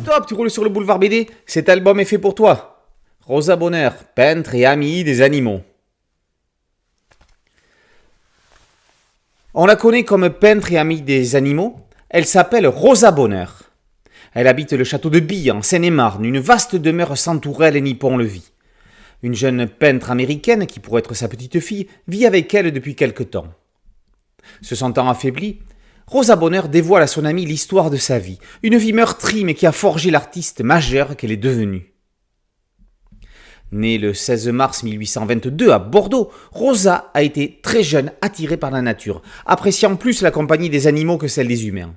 Stop, tu roules sur le boulevard BD. Cet album est fait pour toi. Rosa Bonheur, peintre et amie des animaux. On la connaît comme peintre et amie des animaux. Elle s'appelle Rosa Bonheur. Elle habite le château de Bille, en Seine-et-Marne, une vaste demeure sans tourelle ni pont-levis. Une jeune peintre américaine, qui pourrait être sa petite fille, vit avec elle depuis quelque temps. Se sentant affaiblie, Rosa Bonheur dévoile à son amie l'histoire de sa vie, une vie meurtrie mais qui a forgé l'artiste majeur qu'elle est devenue. Née le 16 mars 1822 à Bordeaux, Rosa a été très jeune attirée par la nature, appréciant plus la compagnie des animaux que celle des humains.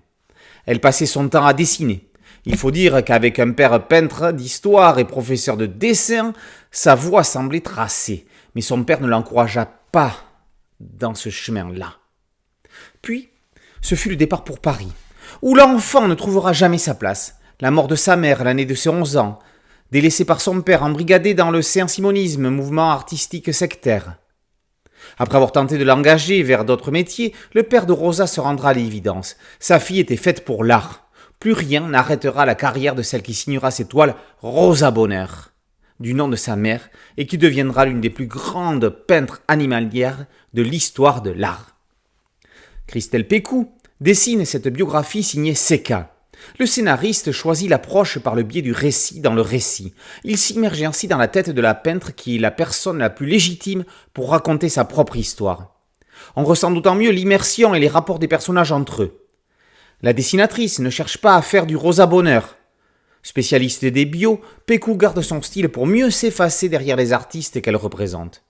Elle passait son temps à dessiner. Il faut dire qu'avec un père peintre d'histoire et professeur de dessin, sa voie semblait tracée, mais son père ne l'encouragea pas dans ce chemin-là. Puis, ce fut le départ pour Paris, où l'enfant ne trouvera jamais sa place. La mort de sa mère l'année de ses 11 ans, délaissé par son père, embrigadé dans le saint-simonisme, mouvement artistique sectaire. Après avoir tenté de l'engager vers d'autres métiers, le père de Rosa se rendra à l'évidence. Sa fille était faite pour l'art. Plus rien n'arrêtera la carrière de celle qui signera ses toiles Rosa Bonheur, du nom de sa mère, et qui deviendra l'une des plus grandes peintres animalières de l'histoire de l'art. Christelle Pécou dessine cette biographie signée Seka. Le scénariste choisit l'approche par le biais du récit dans le récit. Il s'immerge ainsi dans la tête de la peintre qui est la personne la plus légitime pour raconter sa propre histoire. On ressent d'autant mieux l'immersion et les rapports des personnages entre eux. La dessinatrice ne cherche pas à faire du Rosa Bonheur. Spécialiste des bios, Pécou garde son style pour mieux s'effacer derrière les artistes qu'elle représente.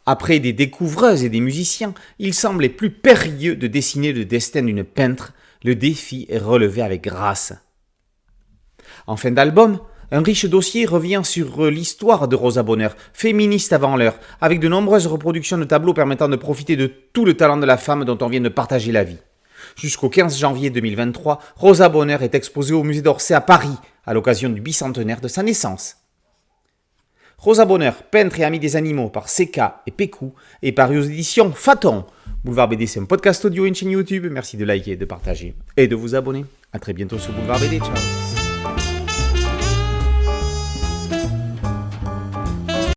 Après des découvreuses et des musiciens, il semblait plus périlleux de dessiner le destin d'une peintre. Le défi est relevé avec grâce. En fin d'album, un riche dossier revient sur l'histoire de Rosa Bonheur, féministe avant l'heure, avec de nombreuses reproductions de tableaux permettant de profiter de tout le talent de la femme dont on vient de partager la vie. Jusqu'au 15 janvier 2023, Rosa Bonheur est exposée au musée d'Orsay à Paris, à l'occasion du bicentenaire de sa naissance. Rosa Bonheur, peintre et amie des animaux par Seka et Pécou, est paru aux éditions Faton. Boulevard BD, c'est un podcast audio et une chaîne YouTube. Merci de liker, de partager et de vous abonner. A très bientôt sur Boulevard BD. Ciao.